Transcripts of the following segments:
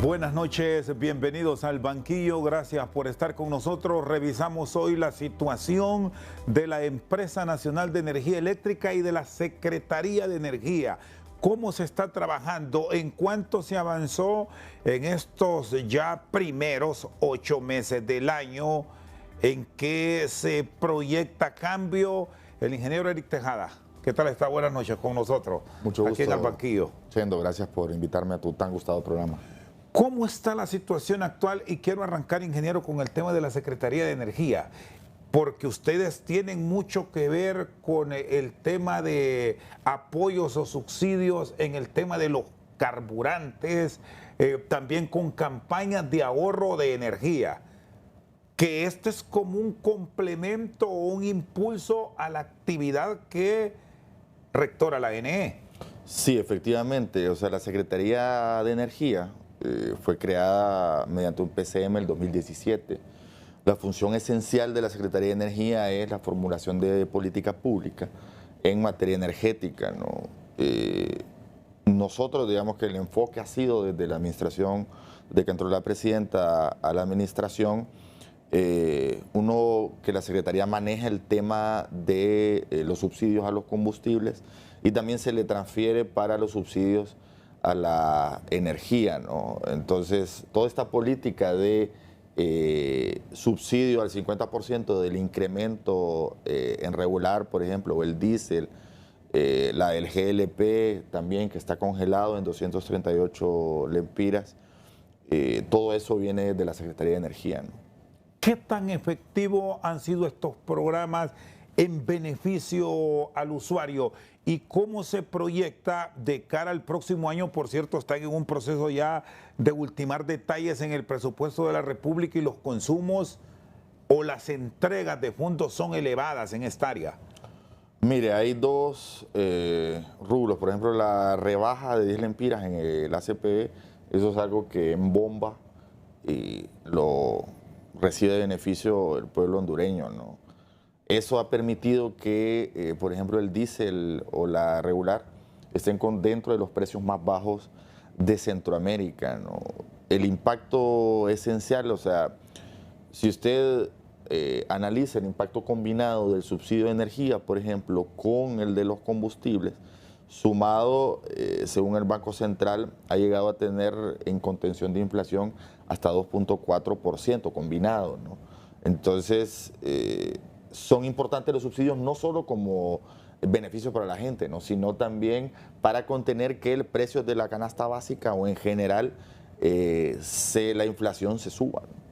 Buenas noches, bienvenidos al banquillo, gracias por estar con nosotros. Revisamos hoy la situación de la Empresa Nacional de Energía Eléctrica y de la Secretaría de Energía. ¿Cómo se está trabajando? ¿En cuánto se avanzó en estos ya primeros 8 meses del año? ¿En qué se proyecta cambio? El ingeniero Eric Tejada. ¿Qué tal está? Buenas noches con nosotros. Mucho gusto. Aquí en el banquillo. Chendo, gracias por invitarme a tu tan gustado programa. ¿Cómo está la situación actual? Y quiero arrancar, ingeniero, con el tema de la Secretaría de Energía, porque ustedes tienen mucho que ver con el tema de apoyos o subsidios en el tema de los carburantes, también con campañas de ahorro de energía, que este es como un complemento o un impulso a la actividad que rectora la NE. Sí, efectivamente, o sea, la Secretaría de Energía fue creada mediante un PCM el 2017. La función esencial de la Secretaría de Energía es la formulación de política pública en materia energética, ¿no? Nosotros, digamos que el enfoque ha sido desde la administración de que entró la presidenta a la administración, uno, que la Secretaría maneja el tema de los subsidios a los combustibles y también se le transfiere para los subsidios a la energía, ¿no? Entonces, toda esta política de subsidio al 50% del incremento en regular, por ejemplo, o el diésel, la del GLP también, que está congelado en 238 lempiras, todo eso viene de la Secretaría de Energía, ¿no? ¿Qué tan efectivos han sido estos programas en beneficio al usuario? ¿Y cómo se proyecta de cara al próximo año? Por cierto, están en un proceso ya de ultimar detalles en el presupuesto de la República y los consumos o las entregas de fondos son elevadas en esta área. Mire, hay dos rubros. Por ejemplo, la rebaja de 10 lempiras en el ACPE, eso es algo que en bomba y lo recibe de beneficio el pueblo hondureño, ¿no? Eso ha permitido que, por ejemplo, el diésel o la regular estén dentro de los precios más bajos de Centroamérica, ¿no? El impacto esencial, o sea, si usted analiza el impacto combinado del subsidio de energía, por ejemplo, con el de los combustibles, sumado, según el Banco Central, ha llegado a tener en contención de inflación hasta 2.4% combinado, ¿no? Entonces, son importantes los subsidios no solo como beneficio para la gente, ¿no? Sino también para contener que el precio de la canasta básica o en general la inflación se suba, ¿no?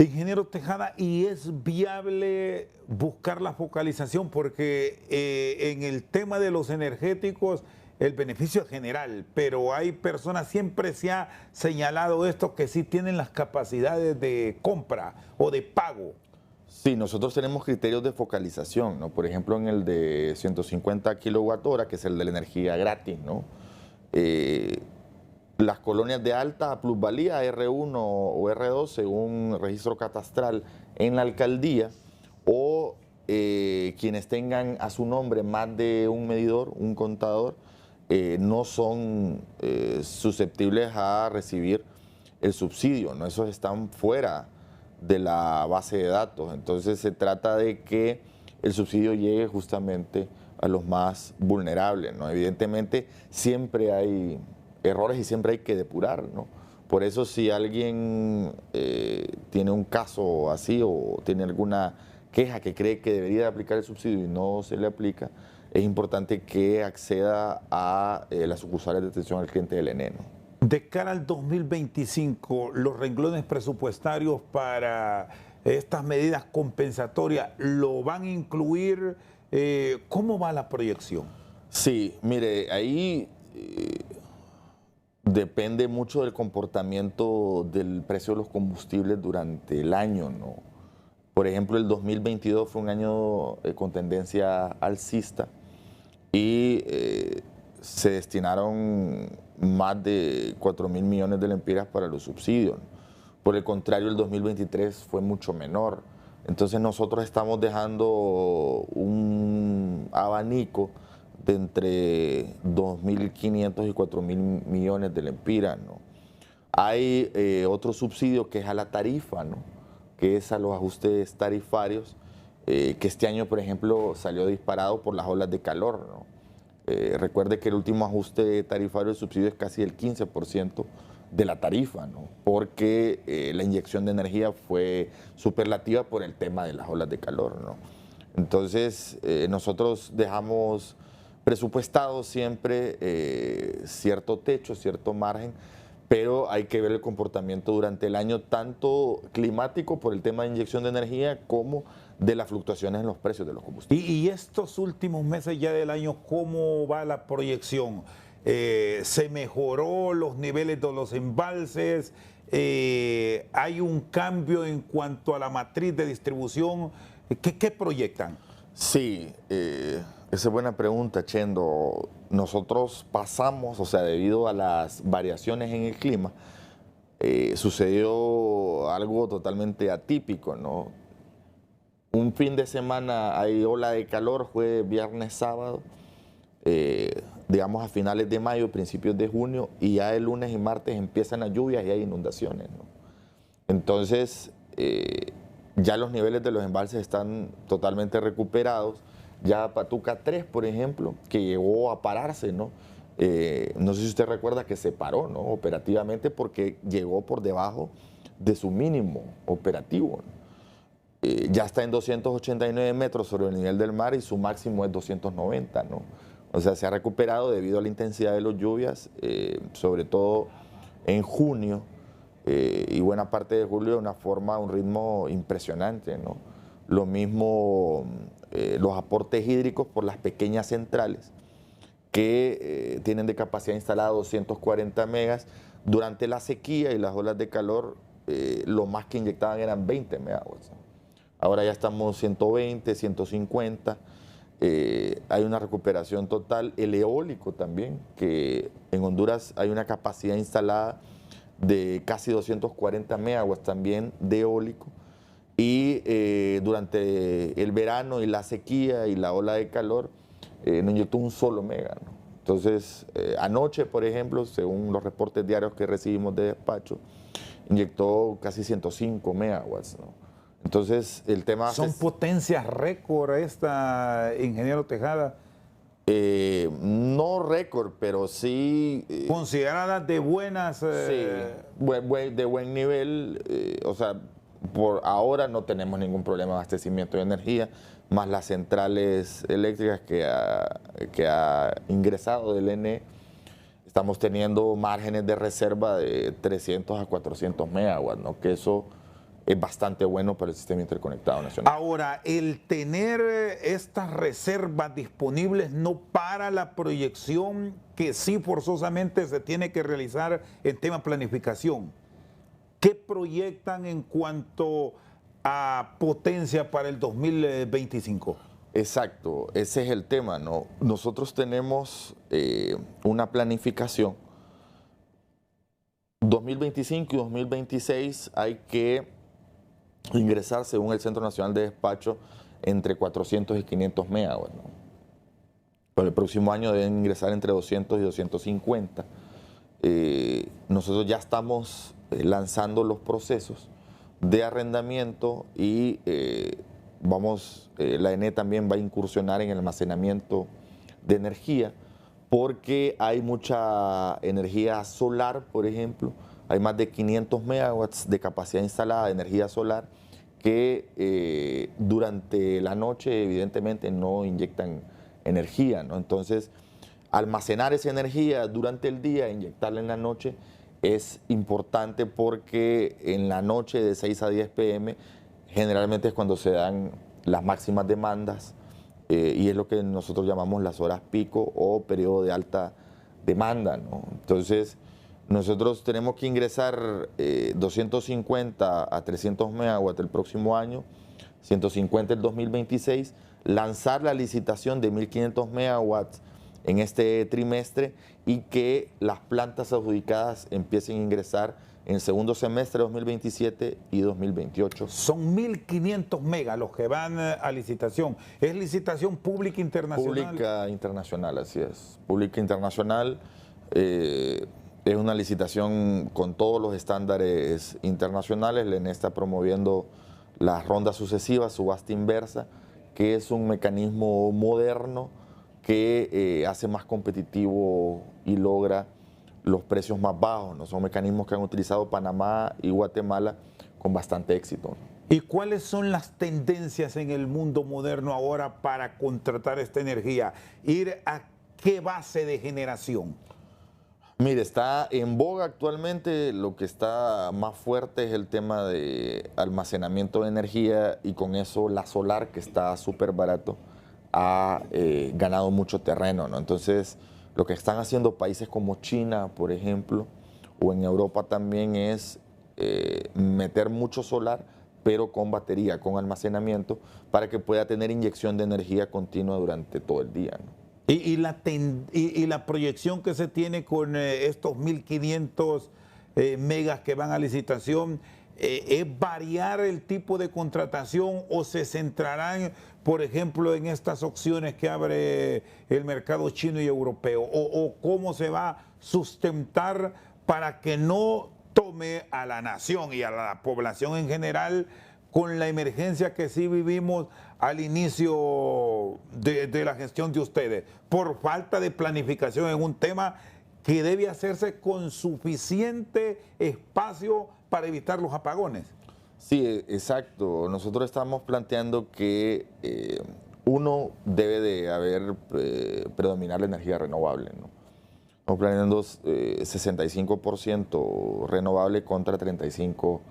Ingeniero Tejada, ¿y es viable buscar la focalización? Porque en el tema de los energéticos el beneficio es general, pero hay personas, siempre se ha señalado esto, que sí tienen las capacidades de compra o de pago. Sí, nosotros tenemos criterios de focalización, ¿no? Por ejemplo, en el de 150 kWh, que es el de la energía gratis, ¿no? Las colonias de alta plusvalía, R1 o R2, según registro catastral en la alcaldía, o quienes tengan a su nombre más de un medidor, un contador, no son susceptibles a recibir el subsidio, ¿no? Esos están fuera de la base de datos. Entonces se trata de que el subsidio llegue justamente a los más vulnerables, ¿no? Evidentemente siempre hay errores y siempre hay que depurar, ¿no? Por eso, si alguien tiene un caso así o tiene alguna queja que cree que debería aplicar el subsidio y no se le aplica, es importante que acceda a las sucursales de atención al cliente del ENE, ¿no? De cara al 2025, los renglones presupuestarios para estas medidas compensatorias, ¿lo van a incluir? ¿Cómo va la proyección? Sí, mire, ahí depende mucho del comportamiento del precio de los combustibles durante el año, ¿no? Por ejemplo, el 2022 fue un año con tendencia alcista y se destinaron más de 4.000 millones de lempiras para los subsidios. Por el contrario, el 2023 fue mucho menor. Entonces nosotros estamos dejando un abanico de entre 2.500 y 4.000 millones de lempiras, ¿no? Hay otro subsidio que es a la tarifa, ¿no? Que es a los ajustes tarifarios, que este año, por ejemplo, salió disparado por las olas de calor, ¿no? Recuerde que el último ajuste tarifario de subsidio es casi el 15% de la tarifa, ¿no? Porque la inyección de energía fue superlativa por el tema de las olas de calor, ¿no? Entonces, nosotros dejamos presupuestado siempre cierto techo, cierto margen, pero hay que ver el comportamiento durante el año, tanto climático por el tema de inyección de energía como de las fluctuaciones en los precios de los combustibles. Y estos últimos meses ya del año, ¿cómo va la proyección? ¿Se mejoró los niveles de los embalses? ¿Hay un cambio en cuanto a la matriz de distribución? ¿Qué proyectan? Sí, esa es buena pregunta, Chendo. Nosotros pasamos, o sea, debido a las variaciones en el clima, sucedió algo totalmente atípico, ¿no? Un fin de semana hay ola de calor, fue viernes, sábado, digamos a finales de mayo, principios de junio, y ya el lunes y martes empiezan las lluvias y hay inundaciones, ¿no? Entonces, ya los niveles de los embalses están totalmente recuperados. Ya Patuca 3, por ejemplo, que llegó a pararse, ¿no? No sé si usted recuerda que se paró, ¿no? Operativamente, porque llegó por debajo de su mínimo operativo, ¿no? Ya está en 289 metros sobre el nivel del mar y su máximo es 290, ¿no? O sea, se ha recuperado debido a la intensidad de las lluvias, sobre todo en junio y buena parte de julio, de una forma, un ritmo impresionante, ¿no? Lo mismo los aportes hídricos por las pequeñas centrales que tienen de capacidad instalada 240 megas. Durante la sequía y las olas de calor, lo más que inyectaban eran 20 megawatts, ¿no? Ahora ya estamos 120, 150. Hay una recuperación total. El eólico también, que en Honduras hay una capacidad instalada de casi 240 megawatts también de eólico. Y durante el verano y la sequía y la ola de calor, no inyectó un solo mega, ¿no? Entonces, anoche, por ejemplo, según los reportes diarios que recibimos de despacho, inyectó casi 105 megawatts, ¿no? Entonces, el tema... ¿Son potencias récord esta, ingeniero Tejada? No récord, pero sí... ¿Consideradas de buenas? Sí, de buen nivel. O sea, por ahora no tenemos ningún problema de abastecimiento de energía, más las centrales eléctricas que ha ingresado del ENE. Estamos teniendo márgenes de reserva de 300 a 400 megawatts, ¿no? Que eso es bastante bueno para el sistema interconectado nacional. Ahora, el tener estas reservas disponibles no para la proyección que sí forzosamente se tiene que realizar en tema de planificación. ¿Qué proyectan en cuanto a potencia para el 2025? Exacto, ese es el tema, ¿no? Nosotros tenemos una planificación. 2025 y 2026 hay que ingresar, según el Centro Nacional de Despacho, entre 400 y 500 megawatts, ¿no? Para el próximo año deben ingresar entre 200 y 250. Nosotros ya estamos lanzando los procesos de arrendamiento y la ENE también va a incursionar en el almacenamiento de energía, porque hay mucha energía solar, por ejemplo. Hay más de 500 megawatts de capacidad instalada de energía solar que durante la noche evidentemente no inyectan energía, ¿no? Entonces, almacenar esa energía durante el día e inyectarla en la noche es importante, porque en la noche de 6 a 10 p.m. generalmente es cuando se dan las máximas demandas y es lo que nosotros llamamos las horas pico o periodo de alta demanda, ¿no? Entonces, nosotros tenemos que ingresar 250 a 300 megawatts el próximo año, 150 el 2026, lanzar la licitación de 1.500 megawatts en este trimestre y que las plantas adjudicadas empiecen a ingresar en el segundo semestre de 2027 y 2028. Son 1.500 megas los que van a licitación. ¿Es licitación pública internacional? Pública internacional, así es. Pública internacional. Es una licitación con todos los estándares internacionales. La ENE está promoviendo las rondas sucesivas, subasta inversa, que es un mecanismo moderno que hace más competitivo y logra los precios más bajos, ¿no? Son mecanismos que han utilizado Panamá y Guatemala con bastante éxito, ¿no? ¿Y cuáles son las tendencias en el mundo moderno ahora para contratar esta energía? ¿Ir a qué base de generación? Mire, está en boga actualmente, lo que está más fuerte es el tema de almacenamiento de energía y con eso la solar, que está súper barato, ha ganado mucho terreno, ¿no? Entonces, lo que están haciendo países como China, por ejemplo, o en Europa también es meter mucho solar, pero con batería, con almacenamiento, para que pueda tener inyección de energía continua durante todo el día, ¿no? Y la proyección que se tiene con estos 1.500 megas que van a licitación, ¿es variar el tipo de contratación o se centrarán, por ejemplo, en estas opciones que abre el mercado chino y europeo? ¿O cómo se va a sustentar para que no tome a la nación y a la población en general con la emergencia que sí vivimos al inicio de la gestión de ustedes, por falta de planificación en un tema que debe hacerse con suficiente espacio para evitar los apagones? Sí, exacto. Nosotros estamos planteando que uno debe de haber predominar la energía renovable, ¿no? Estamos planeando 65% renovable contra 35%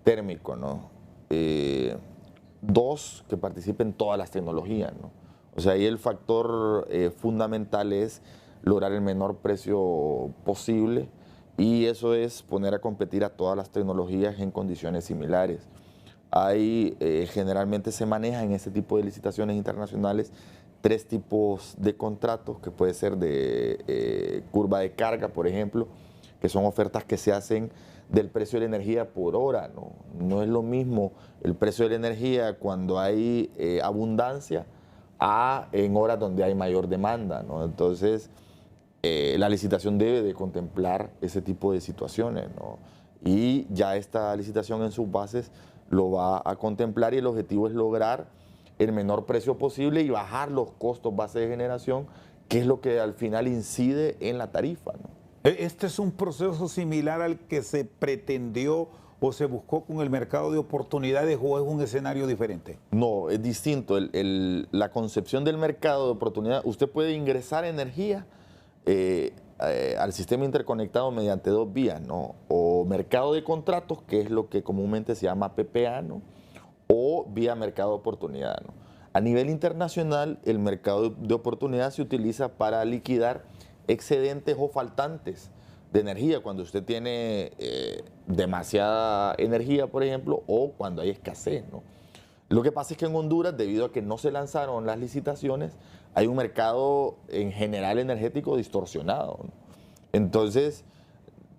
térmico, ¿no? Dos, que participen todas las tecnologías, ¿no? O sea, ahí el factor fundamental es lograr el menor precio posible y eso es poner a competir a todas las tecnologías en condiciones similares. Hay, generalmente se maneja en este tipo de licitaciones internacionales 3 tipos de contratos, que puede ser de curva de carga, por ejemplo, que son ofertas que se hacen del precio de la energía por hora, ¿no? No es lo mismo el precio de la energía cuando hay abundancia a en horas donde hay mayor demanda, ¿no? Entonces, la licitación debe de contemplar ese tipo de situaciones, ¿no? Y ya esta licitación en sus bases lo va a contemplar y el objetivo es lograr el menor precio posible y bajar los costos base de generación, que es lo que al final incide en la tarifa, ¿no? ¿Este es un proceso similar al que se pretendió o se buscó con el mercado de oportunidades o es un escenario diferente? No, es distinto. La concepción del mercado de oportunidades, usted puede ingresar energía al sistema interconectado mediante 2 vías, ¿no? O mercado de contratos, que es lo que comúnmente se llama PPA, ¿no? O vía mercado de oportunidad, ¿no? A nivel internacional, el mercado de oportunidad se utiliza para liquidar excedentes o faltantes de energía, cuando usted tiene demasiada energía, por ejemplo, o cuando hay escasez, ¿no? Lo que pasa es que en Honduras, debido a que no se lanzaron las licitaciones, hay un mercado en general energético distorsionado, ¿no? Entonces,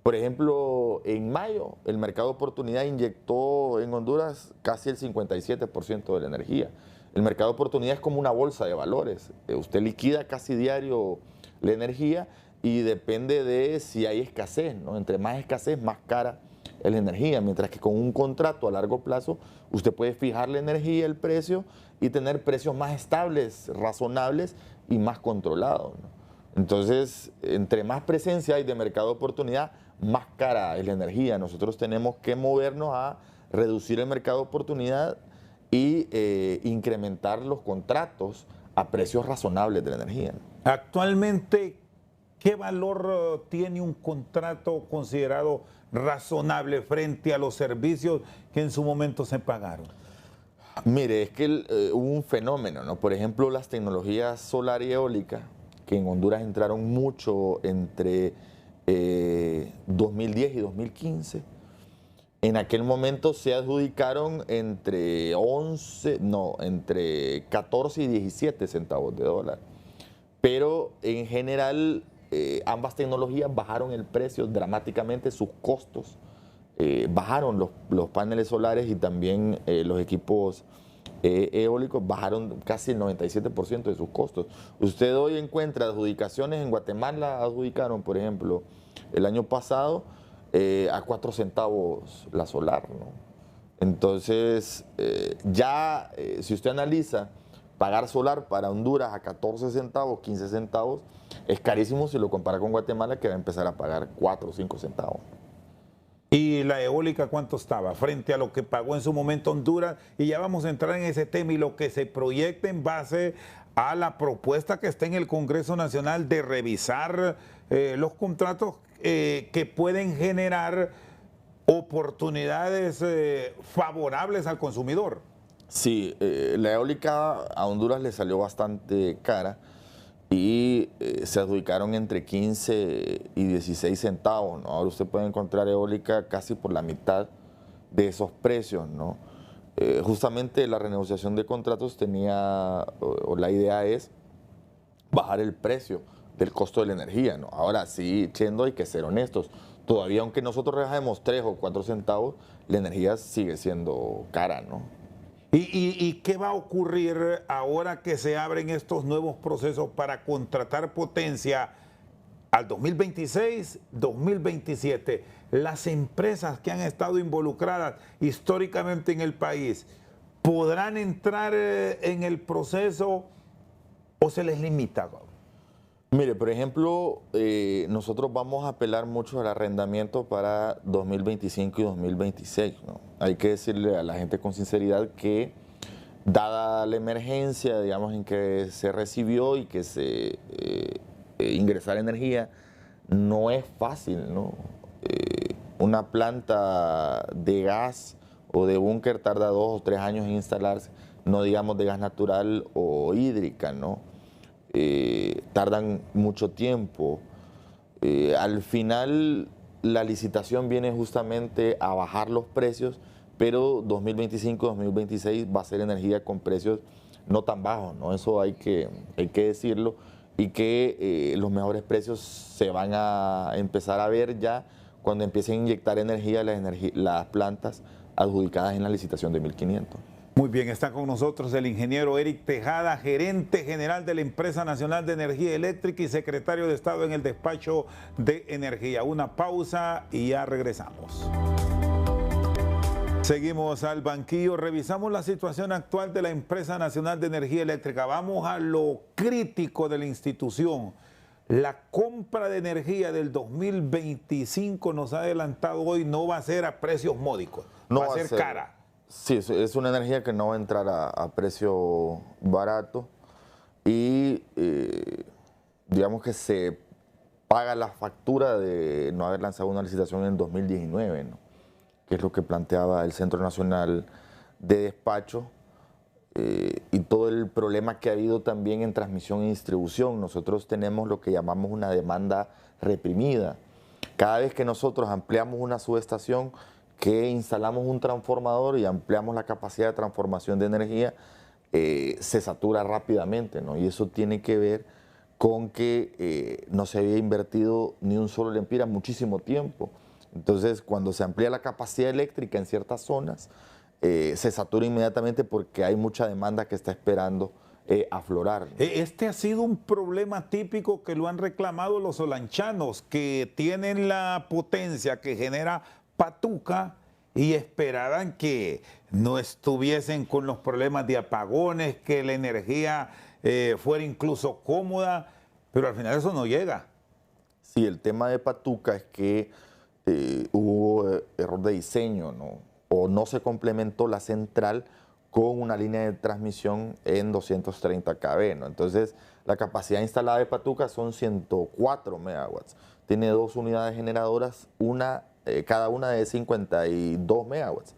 por ejemplo, en mayo, el mercado de oportunidad inyectó en Honduras casi el 57% de la energía. El mercado de oportunidad es como una bolsa de valores. Usted liquida casi diario la energía y depende de si hay escasez, ¿no? Entre más escasez, más cara es la energía, mientras que con un contrato a largo plazo usted puede fijar la energía, el precio y tener precios más estables, razonables y más controlados, ¿no? Entonces, entre más presencia hay de mercado de oportunidad, más cara es la energía. Nosotros tenemos que movernos a reducir el mercado de oportunidad y incrementar los contratos a precios razonables de la energía, ¿no? Actualmente, ¿qué valor tiene un contrato considerado razonable frente a los servicios que en su momento se pagaron? Mire, es que hubo un fenómeno, ¿no? Por ejemplo, las tecnologías solar y eólica, que en Honduras entraron mucho entre 2010 y 2015. En aquel momento se adjudicaron entre 14 y 17 centavos de dólar. Pero en general ambas tecnologías bajaron el precio dramáticamente, sus costos. Bajaron los paneles solares y también los equipos eólicos bajaron casi el 97% de sus costos. Usted hoy encuentra adjudicaciones en Guatemala, adjudicaron, por ejemplo, el año pasado a 4 centavos la solar, ¿no? Entonces, si usted analiza, pagar solar para Honduras a 14 centavos, 15 centavos, es carísimo si lo compara con Guatemala, que va a empezar a pagar 4 o 5 centavos. ¿Y la eólica cuánto estaba frente a lo que pagó en su momento Honduras? Y ya vamos a entrar en ese tema y lo que se proyecta en base a la propuesta que está en el Congreso Nacional de revisar los contratos que pueden generar oportunidades favorables al consumidor. Sí, la eólica a Honduras le salió bastante cara y se adjudicaron entre 15 y 16 centavos, ¿no? Ahora usted puede encontrar eólica casi por la mitad de esos precios, ¿no? Justamente la renegociación de contratos tenía, o la idea es bajar el precio del costo de la energía, ¿no? Ahora sí, Chendo, hay que ser honestos. Todavía, aunque nosotros rebajemos 3 o 4 centavos, la energía sigue siendo cara, ¿no? ¿Y qué va a ocurrir ahora que se abren estos nuevos procesos para contratar potencia al 2026, 2027? Las empresas que han estado involucradas históricamente en el país, ¿podrán entrar en el proceso o se les limita? Mire, por ejemplo, nosotros vamos a apelar mucho al arrendamiento para 2025 y 2026, ¿no? Hay que decirle a la gente con sinceridad que, dada la emergencia, digamos, en que se recibió y que se ingresara energía, no es fácil, ¿no? Una planta de gas o de búnker tarda 2 o 3 años en instalarse, no digamos de gas natural o hídrica, ¿no? Tardan mucho tiempo. Al final la licitación viene justamente a bajar los precios, pero 2025-2026 va a ser energía con precios no tan bajos, ¿no? Eso hay que decirlo, y que los mejores precios se van a empezar a ver ya cuando empiecen a inyectar energía las plantas adjudicadas en la licitación de 1500. Muy bien, está con nosotros el ingeniero Eric Tejada, gerente general de la Empresa Nacional de Energía Eléctrica y secretario de Estado en el Despacho de Energía. Una pausa y ya regresamos. Seguimos al banquillo, revisamos la situación actual de la Empresa Nacional de Energía Eléctrica. Vamos a lo crítico de la institución. La compra de energía del 2025, nos ha adelantado hoy, no va a ser a precios módicos, no va a ser cara. Sí, es una energía que no va a entrar a precio barato y digamos que se paga la factura de no haber lanzado una licitación en 2019, ¿no? Que es lo que planteaba el Centro Nacional de Despacho, y todo el problema que ha habido también en transmisión y distribución. Nosotros tenemos lo que llamamos una demanda reprimida. Cada vez que nosotros ampliamos una subestación, que instalamos un transformador y ampliamos la capacidad de transformación de energía, se satura rápidamente, ¿no? Y eso tiene que ver con que no se había invertido ni un solo lempira muchísimo tiempo. Entonces, cuando se amplía la capacidad eléctrica en ciertas zonas, se satura inmediatamente porque hay mucha demanda que está esperando aflorar. Este ha sido un problema típico que lo han reclamado los solanchanos, que tienen la potencia que genera Patuca y esperaban que no estuviesen con los problemas de apagones, que la energía fuera incluso cómoda, pero al final eso no llega. Sí, el tema de Patuca es que hubo error de diseño, ¿no? O no se complementó la central con una línea de transmisión en 230 kV, ¿no? Entonces, la capacidad instalada de Patuca son 104 megawatts. Tiene 2 unidades generadoras, cada una de 52 megawatts.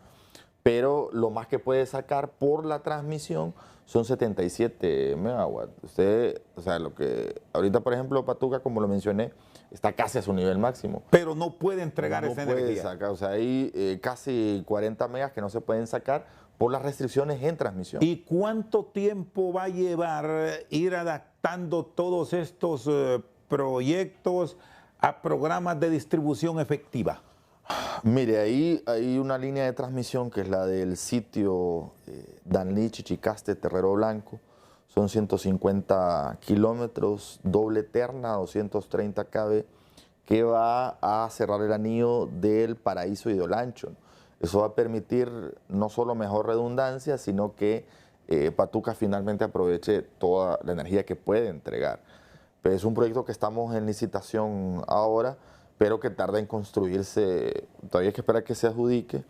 Pero lo más que puede sacar por la transmisión son 77 megawatts. Usted, o sea, lo que ahorita, por ejemplo, Patuca, como lo mencioné, está casi a su nivel máximo. Pero no puede entregar esa energía. Sacar, o sea, hay casi 40 megas que no se pueden sacar por las restricciones en transmisión. ¿Y cuánto tiempo va a llevar ir adaptando todos estos proyectos a programas de distribución efectiva? Mire, ahí hay una línea de transmisión que es la del sitio Danlí, Chichicaste, Terrero Blanco. Son 150 kilómetros, doble terna, 230 kV, que va a cerrar el anillo del Paraíso y de Olancho. Eso va a permitir no solo mejor redundancia, sino que Patuca finalmente aproveche toda la energía que puede entregar. Pero es un proyecto que estamos en licitación ahora, pero que tarda en construirse, todavía hay que esperar que se adjudique,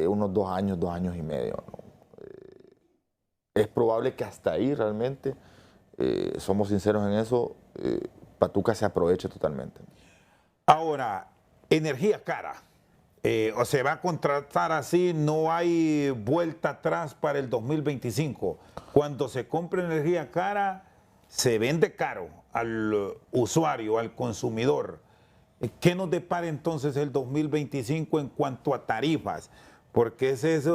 unos 2 años y medio, ¿no? Es probable que hasta ahí realmente, somos sinceros en eso, Patuca se aproveche totalmente. Ahora, energía cara. O se va a contratar así, no hay vuelta atrás para el 2025. Cuando se compra energía cara, se vende caro al usuario, al consumidor. ¿Qué nos depara entonces el 2025 en cuanto a tarifas? Porque ese es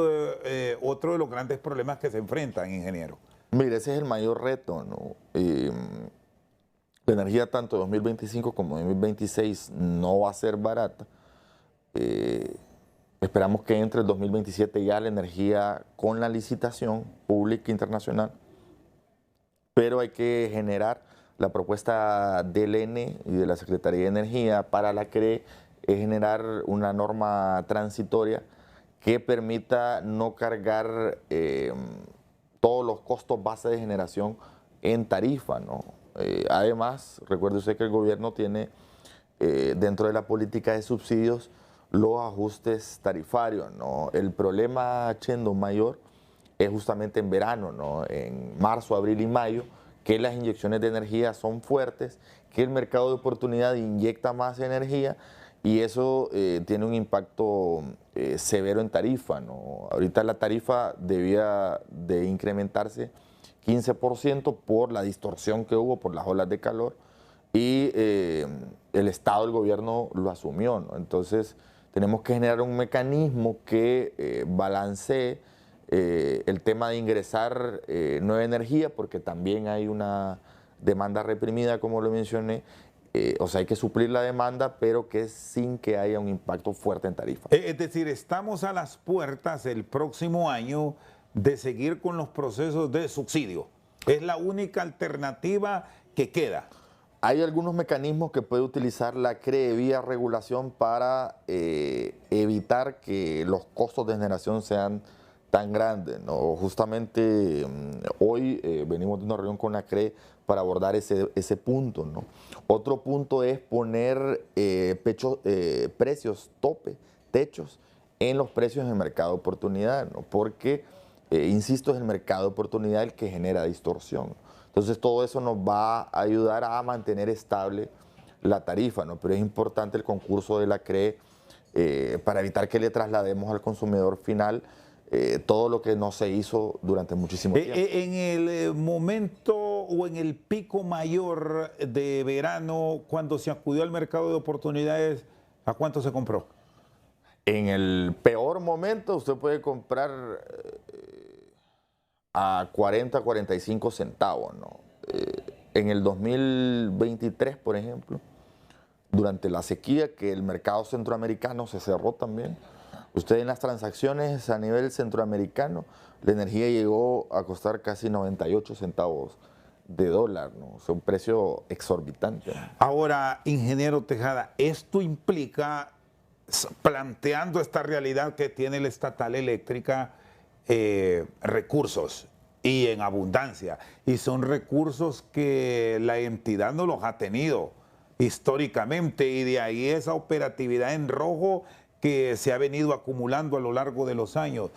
otro de los grandes problemas que se enfrentan, ingeniero. Mire, ese es el mayor reto, ¿no? La energía tanto 2025 como 2026 no va a ser barata. Esperamos que entre el 2027 ya la energía con la licitación pública internacional, pero hay que generar la propuesta del ENE y de la Secretaría de Energía para la CRE, es generar una norma transitoria que permita no cargar todos los costos base de generación en tarifa, ¿no? Además, recuerde usted que el gobierno tiene dentro de la política de subsidios los ajustes tarifarios, ¿no? El problema, Chendo, mayor es justamente en verano, ¿no? En marzo, abril y mayo, que las inyecciones de energía son fuertes, que el mercado de oportunidad inyecta más energía y eso tiene un impacto severo en tarifa, ¿no? Ahorita la tarifa debía de incrementarse 15% por la distorsión que hubo por las olas de calor y el Estado, el gobierno lo asumió, ¿no? Entonces tenemos que generar un mecanismo que balancee el tema de ingresar nueva energía, porque también hay una demanda reprimida, como lo mencioné. O sea, hay que suplir la demanda, pero que sin que haya un impacto fuerte en tarifa. Es decir, estamos a las puertas el próximo año de seguir con los procesos de subsidio. Es la única alternativa que queda. Hay algunos mecanismos que puede utilizar la CRE vía regulación para evitar que los costos de generación sean tan grandes, ¿no? Justamente hoy venimos de una reunión con la CRE para abordar ese punto, ¿no? Otro punto es poner precios tope, techos, en los precios en el mercado de oportunidad, ¿no? Porque, insisto, es el mercado de oportunidad el que genera distorsión. Entonces todo eso nos va a ayudar a mantener estable la tarifa, ¿no? Pero es importante el concurso de la CRE para evitar que le traslademos al consumidor final todo lo que no se hizo durante muchísimo tiempo. En el momento o en el pico mayor de verano, cuando se acudió al mercado de oportunidades, ¿a cuánto se compró? En el peor momento usted puede comprar a 40, 45 centavos, ¿no? En el 2023, por ejemplo, durante la sequía, que el mercado centroamericano se cerró también, usted en las transacciones a nivel centroamericano, la energía llegó a costar casi 98 centavos de dólar, ¿no? O sea, un precio exorbitante. Ahora, ingeniero Tejada, esto implica, planteando esta realidad que tiene la estatal eléctrica, recursos y en abundancia. Y son recursos que la entidad no los ha tenido históricamente y de ahí esa operatividad en rojo que se ha venido acumulando a lo largo de los años.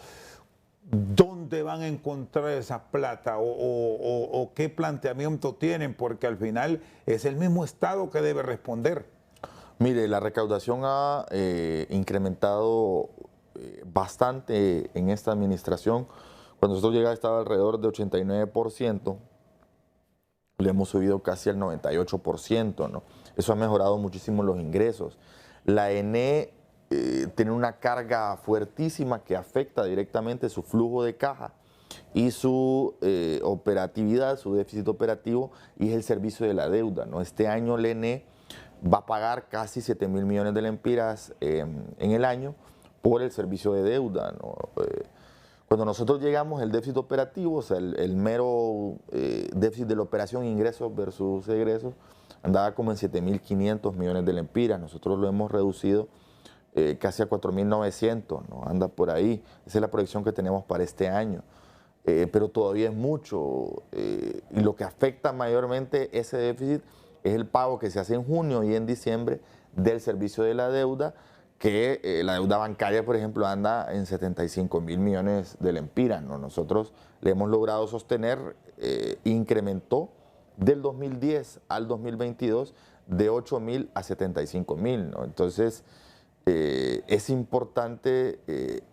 ¿Dónde van a encontrar esa plata o qué planteamiento tienen? Porque al final es el mismo Estado que debe responder. Mire, la recaudación ha incrementado bastante en esta administración. Cuando nosotros llegamos estaba alrededor de 89%, le hemos subido casi al 98%, ¿no? Eso ha mejorado muchísimo los ingresos. La ENE tiene una carga fuertísima que afecta directamente su flujo de caja y su operatividad, su déficit operativo, y es el servicio de la deuda, ¿no? Este año la ENE va a pagar casi 7.000 millones de lempiras en el año por el servicio de deuda, ¿no? Cuando nosotros llegamos, el déficit operativo, o sea, el mero déficit de la operación, ingresos versus egresos, andaba como en 7.500 millones de lempiras. Nosotros lo hemos reducido casi a 4.900, ¿no? Anda por ahí. Esa es la proyección que tenemos para este año. Pero todavía es mucho. Y lo que afecta mayormente ese déficit es el pago que se hace en junio y en diciembre del servicio de la deuda, que la deuda bancaria, por ejemplo, anda en 75.000 millones de lempiras, ¿no? Nosotros le hemos logrado sostener, incrementó del 2010 al 2022 de 8.000 a 75.000, ¿no? Entonces, es importante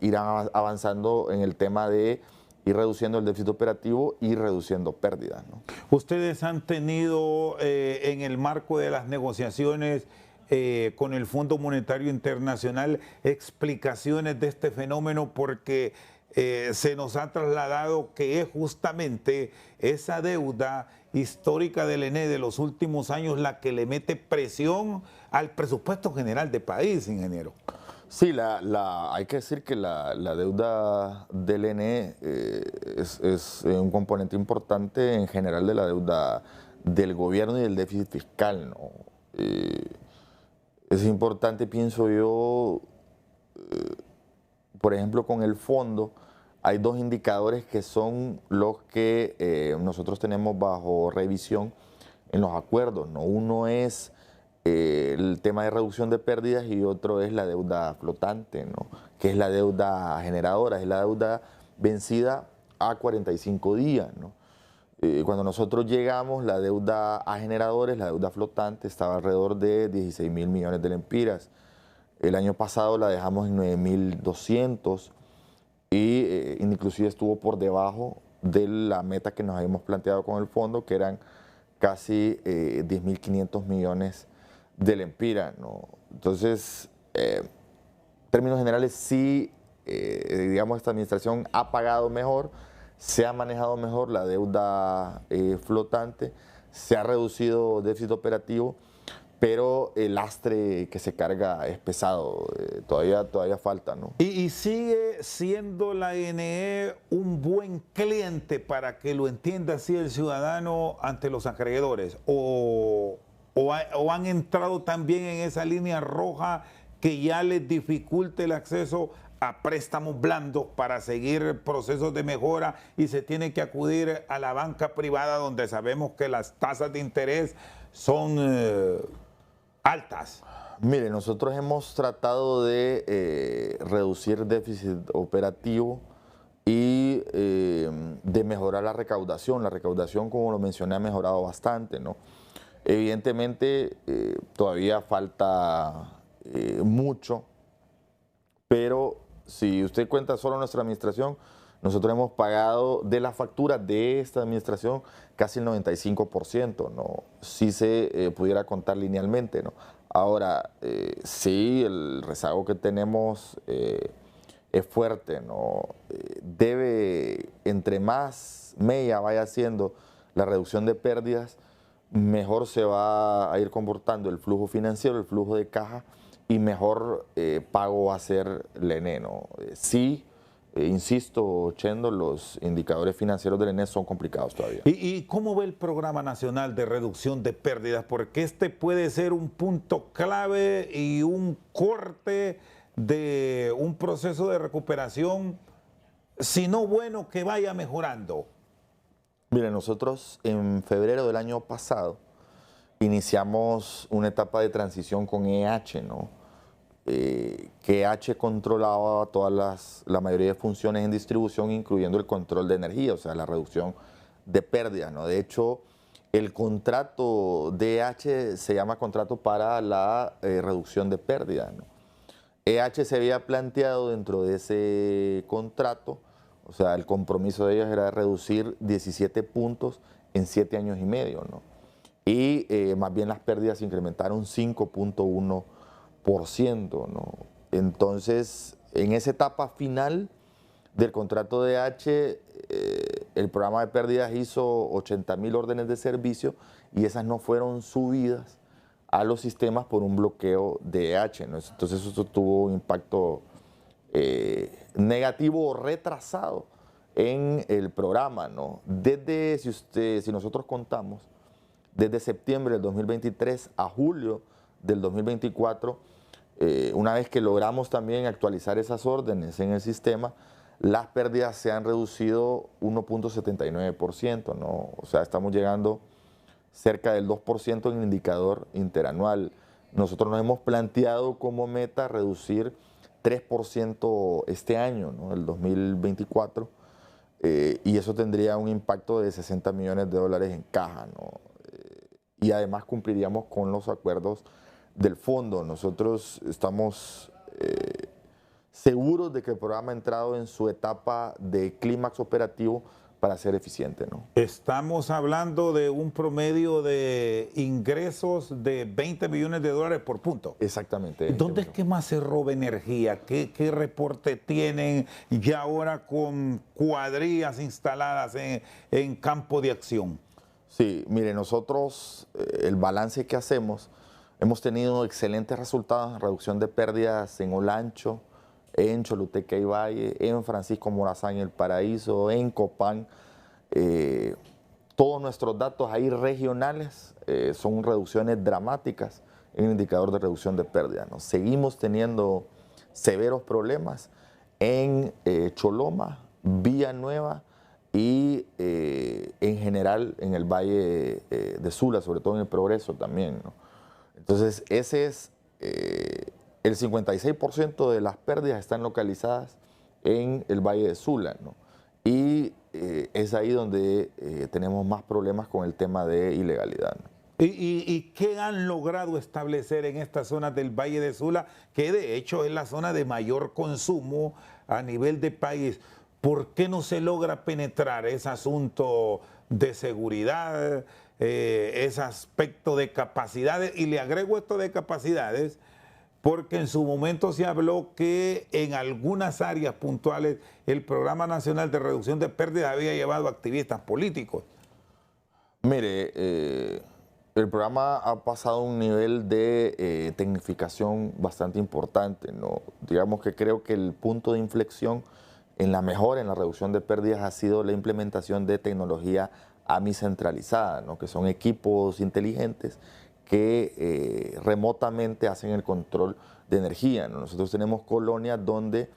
ir avanzando en el tema de ir reduciendo el déficit operativo y reduciendo pérdidas, ¿no? Ustedes han tenido en el marco de las negociaciones con el Fondo Monetario Internacional explicaciones de este fenómeno, porque se nos ha trasladado que es justamente esa deuda histórica del ENE de los últimos años la que le mete presión al presupuesto general del país, ingeniero. Sí, hay que decir que la deuda del ENE es un componente importante en general de la deuda del gobierno y del déficit fiscal, ¿no? Es importante, pienso yo, por ejemplo, con el fondo, hay dos indicadores que son los que nosotros tenemos bajo revisión en los acuerdos, ¿no? Uno es el tema de reducción de pérdidas y otro es la deuda flotante, ¿no? Que es la deuda generadora, es la deuda vencida a 45 días, ¿no? Cuando nosotros llegamos, la deuda a generadores, la deuda flotante, estaba alrededor de 16.000 millones de lempiras. El año pasado la dejamos en 9.200 y inclusive estuvo por debajo de la meta que nos habíamos planteado con el fondo, que eran casi 10.500 millones de lempiras, ¿no? Entonces, en términos generales, sí, digamos, esta administración ha pagado mejor, se ha manejado mejor la deuda flotante, se ha reducido déficit operativo, pero el lastre que se carga es pesado, todavía falta, ¿no? Y sigue siendo la NE un buen cliente, para que lo entienda así el ciudadano, ante los acreedores, o han entrado también en esa línea roja que ya les dificulte el acceso a préstamos blandos para seguir procesos de mejora y se tiene que acudir a la banca privada, donde sabemos que las tasas de interés son altas? Mire, nosotros hemos tratado de reducir déficit operativo y de mejorar la recaudación. La recaudación, como lo mencioné, ha mejorado bastante, ¿no? Evidentemente, todavía falta mucho, pero si usted cuenta solo nuestra administración, nosotros hemos pagado de la factura de esta administración casi el 95%, ¿no? Si se pudiera contar linealmente, ¿no? Ahora, sí, el rezago que tenemos es fuerte, ¿no? Entre más mella vaya haciendo la reducción de pérdidas, mejor se va a ir comportando el flujo financiero, el flujo de caja, y mejor pago va a ser el ENE, ¿no? Sí, insisto, Chendo, los indicadores financieros del ENE son complicados todavía. ¿Y cómo ve el Programa Nacional de Reducción de Pérdidas? Porque este puede ser un punto clave y un corte de un proceso de recuperación, si no bueno, que vaya mejorando. Mire, nosotros en febrero del año pasado iniciamos una etapa de transición con EH, ¿no? Que EH controlaba la mayoría de funciones en distribución, incluyendo el control de energía, o sea, la reducción de pérdidas, ¿no? De hecho, el contrato de EH se llama contrato para la reducción de pérdidas, ¿no? EH se había planteado dentro de ese contrato, o sea, el compromiso de ellos era reducir 17 puntos en 7 años y medio, ¿no? Y más bien las pérdidas se incrementaron 5.1%, ¿no? Entonces, en esa etapa final del contrato de EH, el programa de pérdidas hizo 80.000 órdenes de servicio y esas no fueron subidas a los sistemas por un bloqueo de EH, ¿no? Entonces eso tuvo un impacto negativo o retrasado en el programa, ¿no? Si nosotros contamos, desde septiembre del 2023 a julio del 2024, una vez que logramos también actualizar esas órdenes en el sistema, las pérdidas se han reducido 1.79%, ¿no? O sea, estamos llegando cerca del 2% en el indicador interanual. Nosotros nos hemos planteado como meta reducir 3% este año, ¿no? El 2024, y eso tendría un impacto de 60 millones de dólares en caja, ¿no? Y además cumpliríamos con los acuerdos del fondo. Nosotros estamos seguros de que el programa ha entrado en su etapa de clímax operativo para ser eficiente, ¿no? Estamos hablando de un promedio de ingresos de 20 millones de dólares por punto. Exactamente. ¿Dónde es que más se roba energía? ¿Qué reporte tienen ya ahora con cuadrillas instaladas en campo de acción? Sí, mire, nosotros el balance que hacemos, hemos tenido excelentes resultados en reducción de pérdidas en Olancho, en Choluteca y Valle, en Francisco Morazán y El Paraíso, en Copán. Todos nuestros datos ahí regionales son reducciones dramáticas en el indicador de reducción de pérdidas, ¿no? Seguimos teniendo severos problemas en Choloma, Villanueva y en general en el Valle de Sula, sobre todo en el Progreso también, ¿no? Entonces, ese es el 56% de las pérdidas están localizadas en el Valle de Sula, ¿no? Y es ahí donde tenemos más problemas con el tema de ilegalidad, ¿no? ¿Y qué han logrado establecer en estas zonas del Valle de Sula, que de hecho es la zona de mayor consumo a nivel de país? ¿Por qué no se logra penetrar ese asunto de seguridad, ese aspecto de capacidades? Y le agrego esto de capacidades porque en su momento se habló que en algunas áreas puntuales el Programa Nacional de Reducción de Pérdidas había llevado activistas políticos. Mire, el programa ha pasado a un nivel de tecnificación bastante importante, ¿no? Digamos que creo que el punto de inflexión en la mejora, en la reducción de pérdidas, ha sido la implementación de tecnología AMI centralizada, ¿no? Que son equipos inteligentes que remotamente hacen el control de energía, ¿no? Nosotros tenemos colonias donde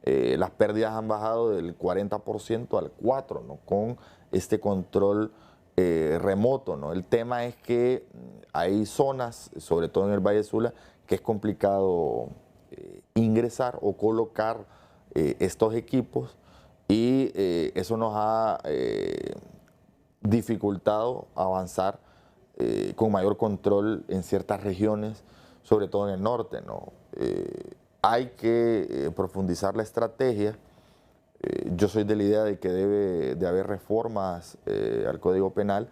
las pérdidas han bajado del 40% al 4%, ¿no? Con este control remoto, ¿no? El tema es que hay zonas, sobre todo en el Valle de Sula, que es complicado ingresar o colocar estos equipos y eso nos ha dificultado avanzar con mayor control en ciertas regiones, sobre todo en el norte, ¿no? Hay que profundizar la estrategia. Yo soy de la idea de que debe de haber reformas al Código Penal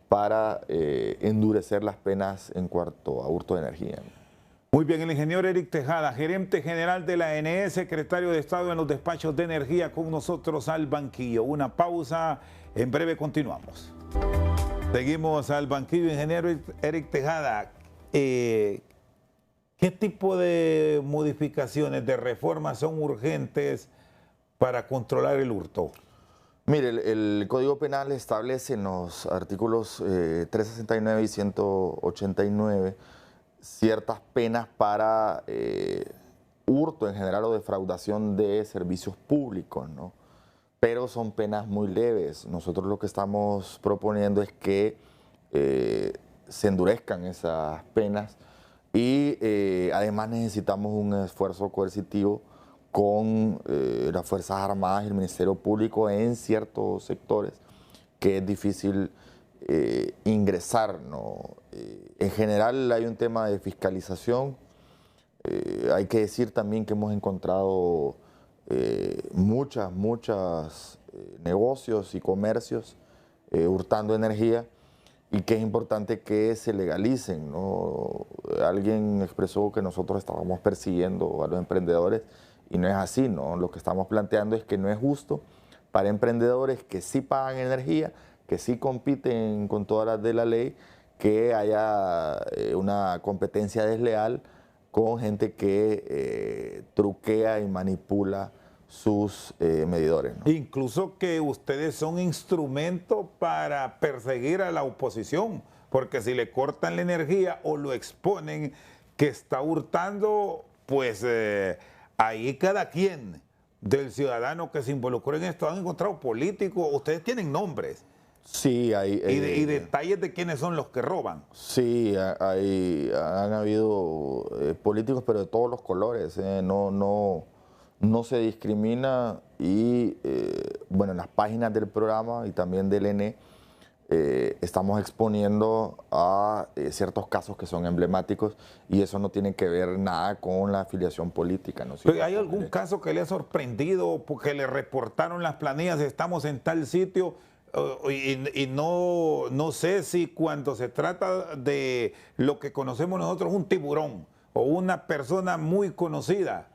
para endurecer las penas en cuanto a hurto de energía, ¿no? Muy bien, el ingeniero Eric Tejada, gerente general de la ANE, secretario de Estado en los despachos de energía, con nosotros al banquillo. Una pausa, en breve continuamos. Seguimos al banquillo, ingeniero Eric Tejada. ¿Qué tipo de modificaciones, de reformas son urgentes para controlar el hurto? Mire, el Código Penal establece en los artículos 369 y 189 ciertas penas para hurto en general o defraudación de servicios públicos, ¿no? Pero son penas muy leves. Nosotros lo que estamos proponiendo es que se endurezcan esas penas y además necesitamos un esfuerzo coercitivo con las Fuerzas Armadas y el Ministerio Público en ciertos sectores que es difícil ingresar, ¿no? En general hay un tema de fiscalización. Hay que decir también que hemos encontrado muchos negocios y comercios hurtando energía y que es importante que se legalicen, ¿no? Alguien expresó que nosotros estábamos persiguiendo a los emprendedores y no es así, ¿no? Lo que estamos planteando es que no es justo para emprendedores que sí pagan energía, que sí compiten con todas las de la ley, que haya una competencia desleal con gente que truquea y manipula sus medidores, ¿no? Incluso que ustedes son instrumento para perseguir a la oposición, porque si le cortan la energía o lo exponen que está hurtando, pues ahí cada quien del ciudadano que se involucró en esto han encontrado políticos, ustedes tienen nombres. Sí, hay, Y detalles de quiénes son los que roban. sí, han habido políticos, pero de todos los colores. No se discrimina y, bueno, en las páginas del programa y también del ENE estamos exponiendo a ciertos casos que son emblemáticos y eso no tiene que ver nada con la afiliación política, ¿no? Pero ¿hay algún caso que le ha sorprendido porque le reportaron las planillas, estamos en tal sitio? Y no sé si cuando se trata de lo que conocemos nosotros, un tiburón o una persona muy conocida,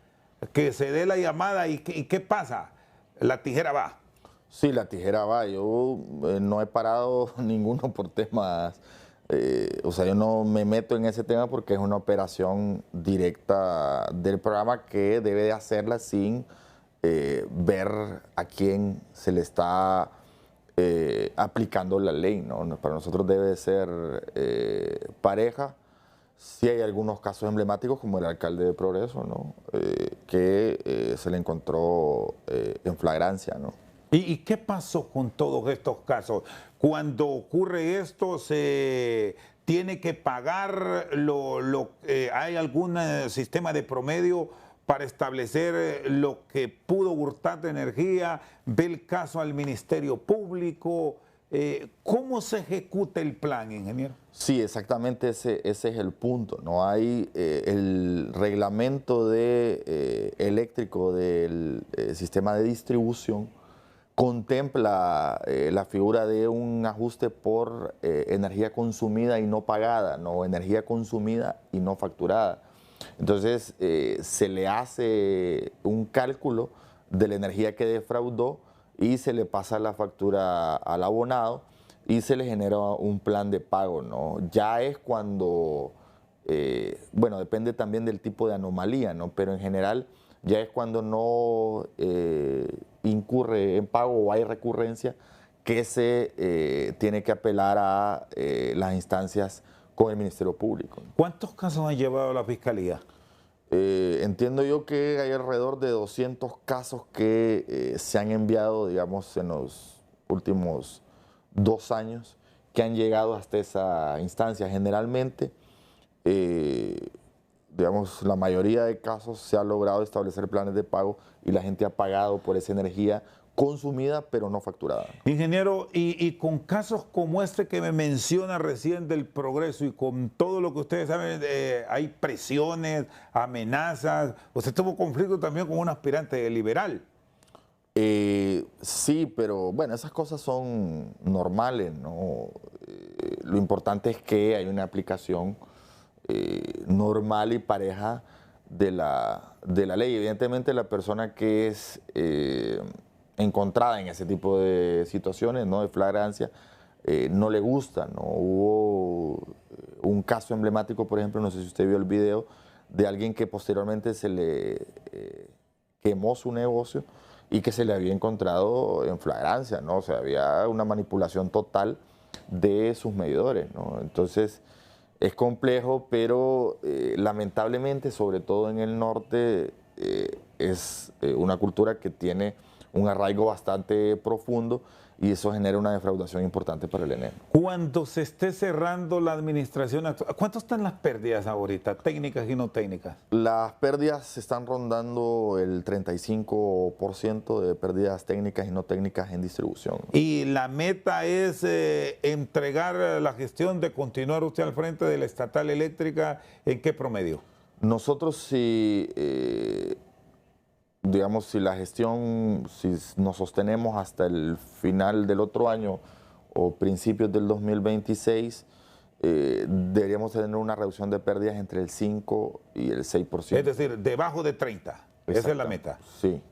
que se dé la llamada y ¿qué pasa? La tijera va. Sí, la tijera va. Yo no he parado ninguno por temas, o sea, yo no me meto en ese tema porque es una operación directa del programa que debe de hacerla sin ver a quién se le está aplicando la ley, ¿no? Para nosotros debe ser pareja. Sí hay algunos casos emblemáticos como el alcalde de Progreso, ¿no? Que se le encontró en flagrancia, ¿no? ¿Y qué pasó con todos estos casos? Cuando ocurre esto, ¿se tiene que pagar? ¿Hay algún sistema de promedio para establecer lo que pudo hurtar de energía? ¿Ve el caso al Ministerio Público? ¿Cómo se ejecuta el plan, ingeniero? Sí, exactamente ese es el punto. No hay el reglamento eléctrico del sistema de distribución contempla la figura de un ajuste por energía consumida y no pagada, no energía consumida y no facturada. Entonces se le hace un cálculo de la energía que defraudó y se le pasa la factura al abonado y se le genera un plan de pago, ¿no? Ya es cuando, bueno, depende también del tipo de anomalía, ¿no? Pero en general ya es cuando no incurre en pago o hay recurrencia que se tiene que apelar a las instancias con el Ministerio Público. ¿Cuántos casos han llevado a la Fiscalía? Entiendo yo que hay alrededor de 200 casos que se han enviado, digamos, en los últimos 2 años, que han llegado hasta esa instancia. Generalmente, digamos, la mayoría de casos se ha logrado establecer planes de pago y la gente ha pagado por esa energía consumida pero no facturada. Ingeniero, y con casos como este que me menciona recién del Progreso y con todo lo que ustedes saben, hay presiones, amenazas, usted tuvo conflicto también con un aspirante liberal. Sí, pero bueno, esas cosas son normales, ¿no? Lo importante es que hay una aplicación normal y pareja de la ley. Evidentemente la persona que es encontrada en ese tipo de situaciones, ¿no? De flagrancia, no le gusta, ¿no? Hubo un caso emblemático, por ejemplo, no sé si usted vio el video, de alguien que posteriormente se le quemó su negocio y que se le había encontrado en flagrancia, ¿no? O sea, había una manipulación total de sus medidores, ¿no? Entonces, es complejo, pero lamentablemente, sobre todo en el norte, es una cultura que tiene un arraigo bastante profundo y eso genera una defraudación importante para el ENE. Cuando se esté cerrando la administración actual, ¿cuánto están las pérdidas ahorita, técnicas y no técnicas? Las pérdidas están rondando el 35% de pérdidas técnicas y no técnicas en distribución. Y la meta es entregar la gestión de continuar usted al frente de la estatal eléctrica, ¿en qué promedio? Nosotros si digamos, si la gestión, si nos sostenemos hasta el final del otro año o principios del 2026, deberíamos tener una reducción de pérdidas entre el 5 y el 6%. Es decir, debajo de 30. Esa es la meta. Sí.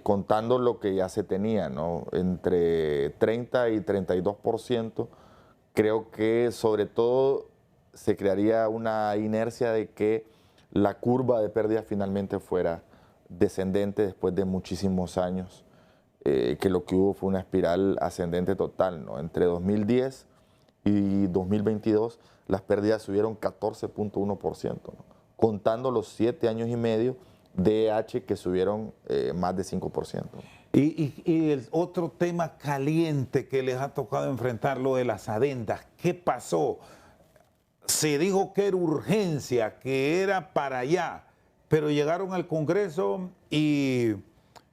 Contando lo que ya se tenía, ¿no? Entre 30 y 32%, creo que sobre todo se crearía una inercia de que la curva de pérdidas finalmente fuera descendente después de muchísimos años, que lo que hubo fue una espiral ascendente total, ¿no? Entre 2010 y 2022 las pérdidas subieron 14.1%, ¿no? Contando los 7 años y medio de EH que subieron más de 5%. Y el otro tema caliente que les ha tocado enfrentar, lo de las adendas. ¿Qué pasó? Se dijo que era urgencia, que era para allá, pero llegaron al Congreso y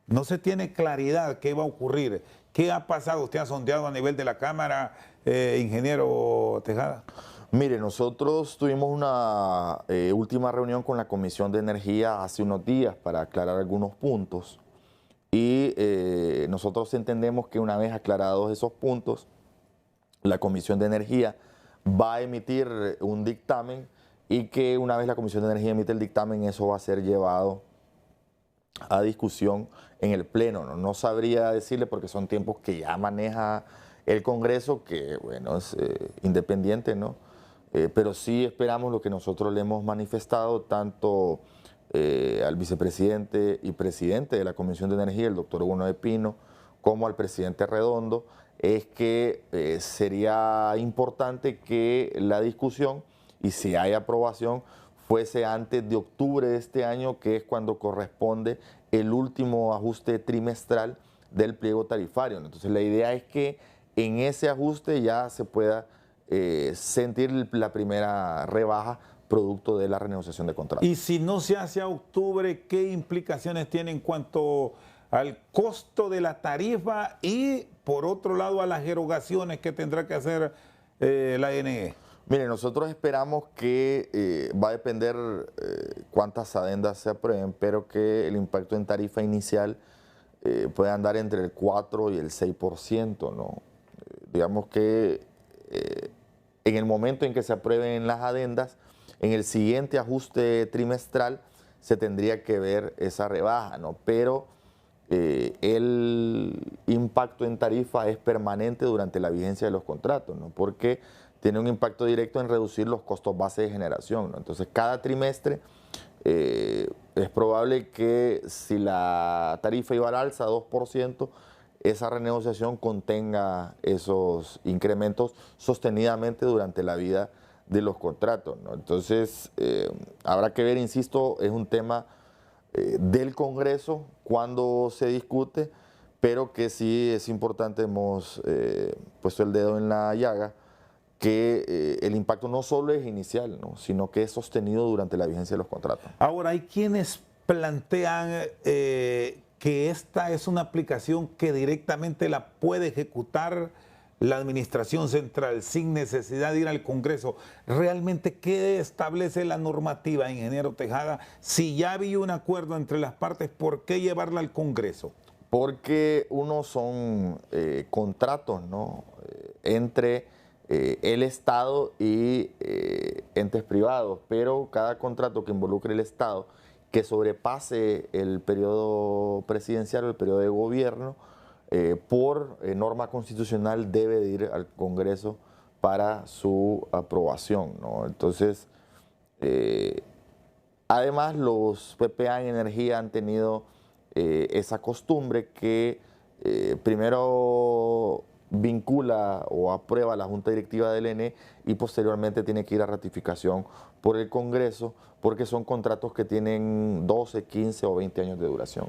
no se tiene claridad qué va a ocurrir. ¿Qué ha pasado? ¿Usted ha sondeado a nivel de la Cámara, ingeniero Tejada? Mire, nosotros tuvimos una última reunión con la Comisión de Energía hace unos días para aclarar algunos puntos y nosotros entendemos que una vez aclarados esos puntos, la Comisión de Energía va a emitir un dictamen y que una vez la Comisión de Energía emite el dictamen, eso va a ser llevado a discusión en el Pleno. No sabría decirle porque son tiempos que ya maneja el Congreso, que bueno, es independiente, ¿no? Pero sí esperamos lo que nosotros le hemos manifestado tanto al vicepresidente y presidente de la Comisión de Energía, el doctor Hugo Noé Pino, como al presidente Redondo, es que sería importante que la discusión, y si hay aprobación, fuese antes de octubre de este año, que es cuando corresponde el último ajuste trimestral del pliego tarifario. Entonces la idea es que en ese ajuste ya se pueda sentir la primera rebaja producto de la renegociación de contratos. Y si no se hace a octubre, ¿qué implicaciones tiene en cuanto al costo de la tarifa y, por otro lado, a las erogaciones que tendrá que hacer la ANE? Mire, nosotros esperamos que va a depender cuántas adendas se aprueben, pero que el impacto en tarifa inicial puede andar entre el 4 y el 6%, ¿no? Digamos que en el momento en que se aprueben las adendas, en el siguiente ajuste trimestral se tendría que ver esa rebaja, ¿no? Pero el impacto en tarifa es permanente durante la vigencia de los contratos, ¿no? Porque tiene un impacto directo en reducir los costos base de generación, ¿no? Entonces, cada trimestre es probable que si la tarifa iba al alza 2%, esa renegociación contenga esos incrementos sostenidamente durante la vida de los contratos, ¿no? Entonces, habrá que ver, insisto, es un tema del Congreso cuando se discute, pero que sí es importante, hemos puesto el dedo en la llaga, que el impacto no solo es inicial, ¿no? Sino que es sostenido durante la vigencia de los contratos. Ahora, hay quienes plantean que esta es una aplicación que directamente la puede ejecutar la Administración Central sin necesidad de ir al Congreso. ¿Realmente qué establece la normativa, ingeniero Tejada? Si ya había un acuerdo entre las partes, ¿por qué llevarla al Congreso? Porque uno son contratos, ¿no? Entre el Estado y entes privados, pero cada contrato que involucre el Estado que sobrepase el periodo presidencial o el periodo de gobierno, por norma constitucional debe de ir al Congreso para su aprobación, ¿no? Entonces, además los PPA en energía han tenido esa costumbre que primero vincula o aprueba la Junta Directiva del ENE y posteriormente tiene que ir a ratificación por el Congreso, porque son contratos que tienen 12, 15 o 20 años de duración.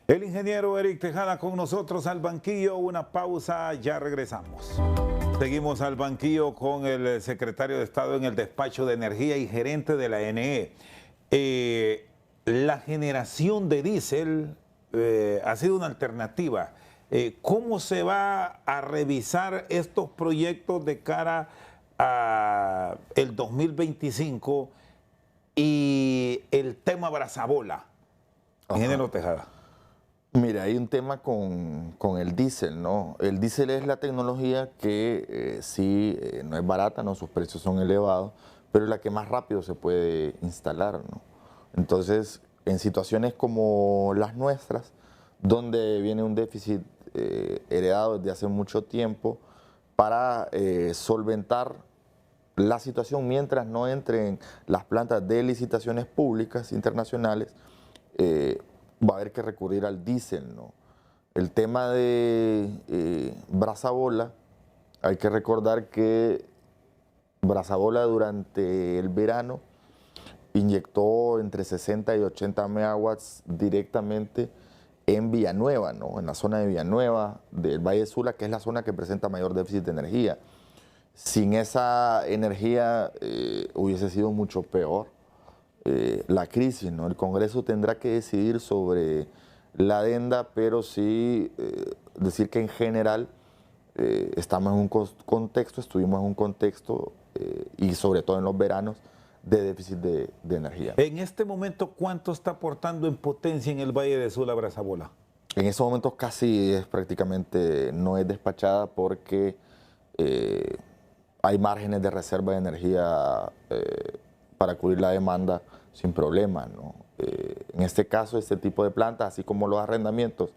El ingeniero Eric Tejada con nosotros al banquillo. Una pausa, ya regresamos. Seguimos al banquillo con el secretario de Estado en el despacho de energía y gerente de la ANE. La generación de diésel ha sido una alternativa. ¿Cómo se va a revisar estos proyectos de cara a el 2025 y el tema Brazabola? Ingeniero Tejada. Mira, hay un tema con el diésel, ¿no? El diésel es la tecnología que sí no es barata, ¿no? Sus precios son elevados, pero es la que más rápido se puede instalar, ¿no? Entonces, en situaciones como las nuestras, donde viene un déficit heredado desde hace mucho tiempo, para solventar la situación mientras no entren las plantas de licitaciones públicas internacionales, va a haber que recurrir al diésel, ¿no? El tema de Brazabola, hay que recordar que Brazabola durante el verano inyectó entre 60 y 80 megawatts directamente en Villanueva, ¿no? En la zona de Villanueva, del Valle de Sula, que es la zona que presenta mayor déficit de energía. Sin esa energía hubiese sido mucho peor la crisis, ¿no? El Congreso tendrá que decidir sobre la adenda, pero sí decir que en general estamos en un contexto, estuvimos en un contexto y sobre todo en los veranos de déficit de energía. En este momento, ¿cuánto está aportando en potencia en el Valle de Sula Brazabola? En estos momentos casi es prácticamente no es despachada porque hay márgenes de reserva de energía para cubrir la demanda sin problema, ¿no? En este caso, este tipo de plantas, así como los arrendamientos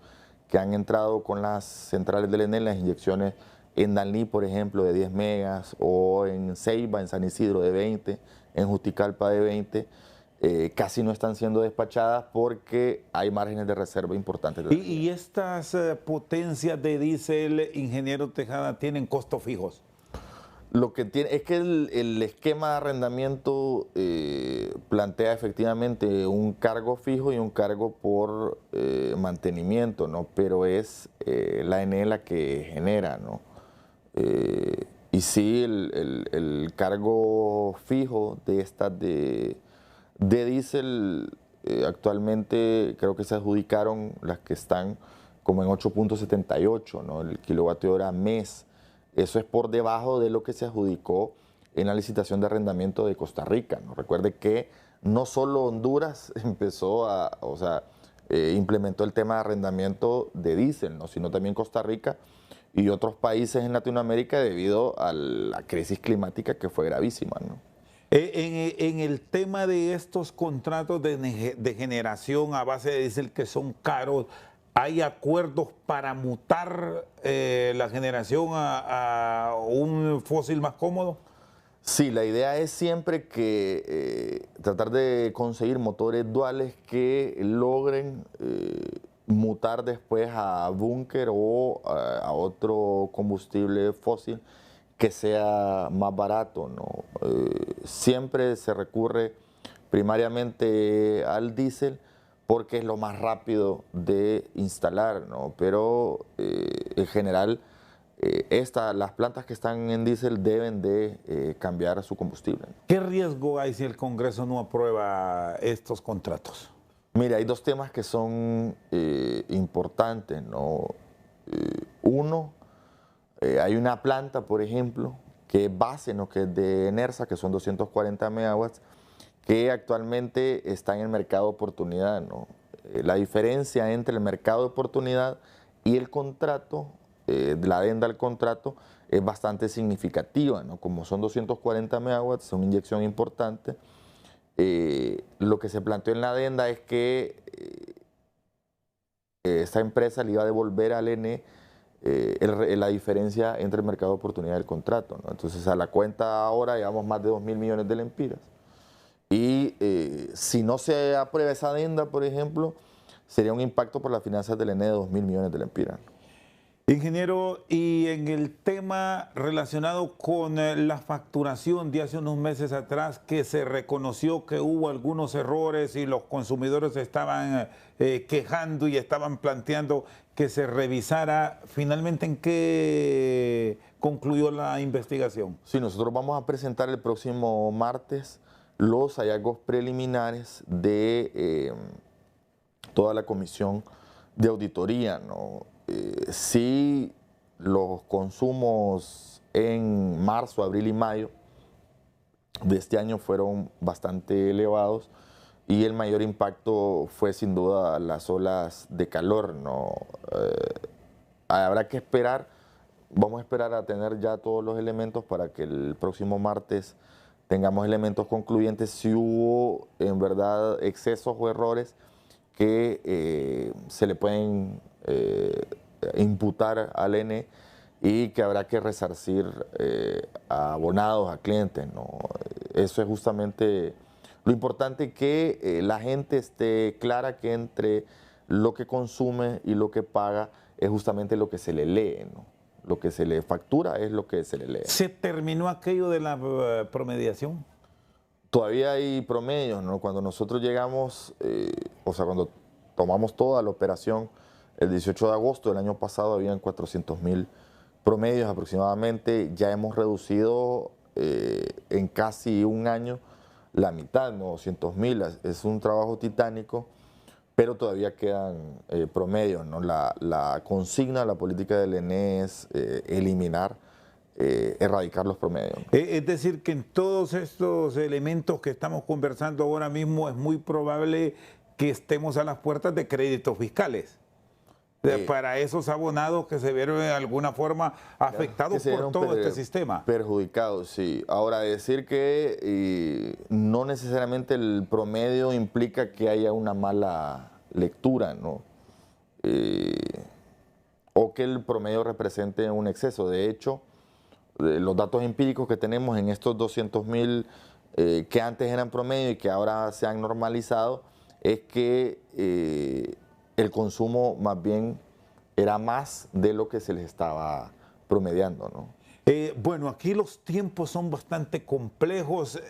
que han entrado con las centrales del ENEL, las inyecciones en Danlí, por ejemplo, de 10 megas, o en Ceiba, en San Isidro, de 20, en Juticalpa, de 20, casi no están siendo despachadas porque hay márgenes de reserva importantes. ¿Y estas potencias de diésel, ingeniero Tejada, tienen costos fijos? Lo que tiene es que el esquema de arrendamiento plantea efectivamente un cargo fijo y un cargo por mantenimiento, ¿no? Pero es la ENEL la que genera, ¿no? Y sí, el cargo fijo de estas de diésel actualmente creo que se adjudicaron las que están como en 8.78, ¿no? El kilovatio hora mes. Eso es por debajo de lo que se adjudicó en la licitación de arrendamiento de Costa Rica, ¿no? Recuerde que no solo Honduras implementó el tema de arrendamiento de diésel, ¿no? Sino también Costa Rica y otros países en Latinoamérica debido a la crisis climática que fue gravísima, ¿no? En el tema de estos contratos de generación a base de diésel que son caros, ¿hay acuerdos para mutar la generación a un fósil más cómodo? Sí, la idea es siempre que tratar de conseguir motores duales que logren mutar después a búnker o a otro combustible fósil que sea más barato, ¿no? Siempre se recurre primariamente al diésel porque es lo más rápido de instalar, ¿no? Pero en general las plantas que están en diésel deben de cambiar su combustible, ¿no? ¿Qué riesgo hay si el Congreso no aprueba estos contratos? Mira, hay dos temas que son importantes, ¿no? Uno, hay una planta, por ejemplo, que es base, ¿no? Que es de Enersa, que son 240 megawatts, que actualmente está en el mercado de oportunidad, ¿no? La diferencia entre el mercado de oportunidad y el contrato, la adenda al contrato, es bastante significativa, ¿no? Como son 240 megawatts, es una inyección importante. Lo que se planteó en la adenda es que esta empresa le iba a devolver al ENE la diferencia entre el mercado de oportunidad y el contrato, ¿no? Entonces, a la cuenta ahora llevamos más de 2.000 millones de lempiras. Y si no se aprueba esa adenda, por ejemplo, sería un impacto por las finanzas del ENE de 2.000 millones de lempiras. Ingeniero, y en el tema relacionado con la facturación de hace unos meses atrás, que se reconoció que hubo algunos errores y los consumidores estaban quejando y estaban planteando que se revisara, ¿finalmente en qué concluyó la investigación? Sí, nosotros vamos a presentar el próximo martes los hallazgos preliminares de toda la comisión de auditoría, ¿no? Sí, los consumos en marzo, abril y mayo de este año fueron bastante elevados y el mayor impacto fue sin duda las olas de calor, ¿no? Habrá que esperar, vamos a esperar a tener ya todos los elementos para que el próximo martes tengamos elementos concluyentes si hubo en verdad excesos o errores que se le pueden imputar al ENE y que habrá que resarcir a abonados, a clientes, ¿no? Eso es justamente lo importante, que la gente esté clara que entre lo que consume y lo que paga es justamente lo que se le lee, ¿no? Lo que se le factura es lo que se le lee. ¿Se terminó aquello de la promediación? Todavía hay promedios, ¿no? Cuando nosotros llegamos, o sea, cuando tomamos toda la operación, el 18 de agosto del año pasado habían 400.000 promedios aproximadamente. Ya hemos reducido en casi un año la mitad, ¿no? 200.000. Es un trabajo titánico, pero todavía quedan promedios, ¿no? La consigna, la política del ENE es eliminar, erradicar los promedios. Es decir, que en todos estos elementos que estamos conversando ahora mismo es muy probable que estemos a las puertas de créditos fiscales. Para esos abonados que se vieron de alguna forma afectados por todo este sistema. Perjudicados, sí. Ahora, decir que no necesariamente el promedio implica que haya una mala lectura, ¿no? O que el promedio represente un exceso. De hecho, los datos empíricos que tenemos en estos 200.000 que antes eran promedio y que ahora se han normalizado, es que el consumo más bien era más de lo que se les estaba promediando, ¿no? Bueno, aquí los tiempos son bastante complejos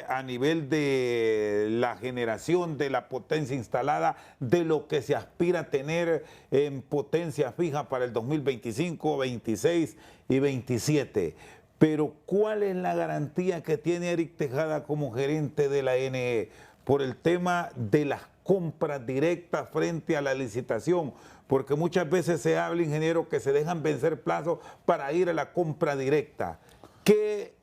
a nivel de la generación de la potencia instalada, de lo que se aspira a tener en potencia fija para el 2025, 26 y 27. Pero ¿cuál es la garantía que tiene Eric Tejada como gerente de la NE por el tema de las compras directas frente a la licitación? Porque muchas veces se habla, ingeniero, que se dejan vencer plazos para ir a la compra directa. ¿Qué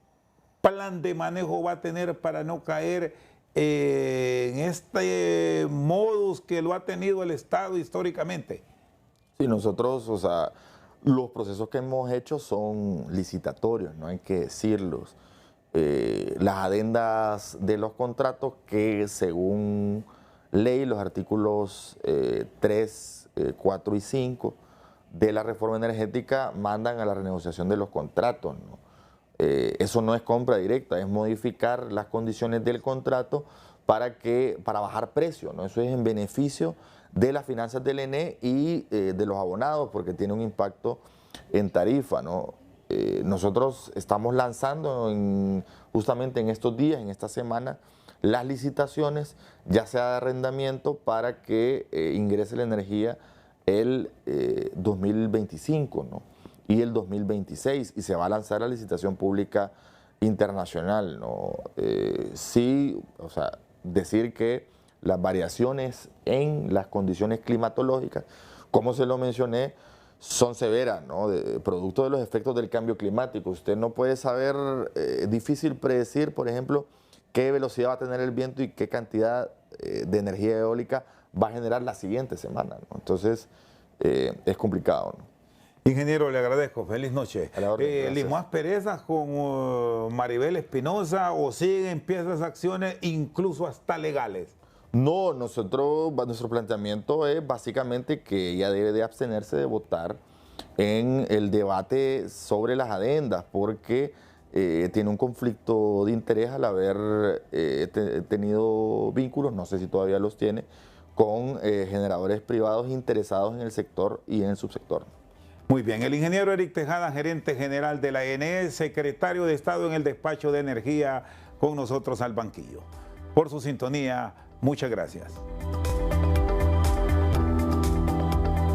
plan de manejo va a tener para no caer en este modus que lo ha tenido el Estado históricamente? Sí, nosotros, o sea, los procesos que hemos hecho son licitatorios, no hay que decirlos. Las adendas de los contratos que según ley, los artículos 3, 4 y 5 de la reforma energética mandan a la renegociación de los contratos, ¿no? Eso no es compra directa, es modificar las condiciones del contrato para bajar precio, ¿no? Eso es en beneficio de las finanzas del ENE y de los abonados, porque tiene un impacto en tarifa, ¿no? Nosotros estamos lanzando justamente en estos días, en esta semana, las licitaciones, ya sea de arrendamiento, para que ingrese la energía el 2025, ¿no? Y el 2026, y se va a lanzar la licitación pública internacional, ¿no? Sí, o sea, decir que las variaciones en las condiciones climatológicas, como se lo mencioné, son severas, ¿no? Producto de los efectos del cambio climático. Usted no puede saber, difícil predecir, por ejemplo, qué velocidad va a tener el viento y qué cantidad de energía eólica va a generar la siguiente semana, ¿no? Entonces, es complicado, ¿no? Ingeniero, le agradezco. Feliz noche. ¿Limoás Pereza con Maribel Espinosa o siguen en pie esas acciones, incluso hasta legales? No, nuestro planteamiento es básicamente que ella debe de abstenerse de votar en el debate sobre las adendas, porque tiene un conflicto de interés al haber tenido vínculos, no sé si todavía los tiene, con generadores privados interesados en el sector y en el subsector. Muy bien, el ingeniero Eric Tejada, gerente general de la ENE, secretario de Estado en el despacho de energía, con nosotros al banquillo. Por su sintonía, muchas gracias.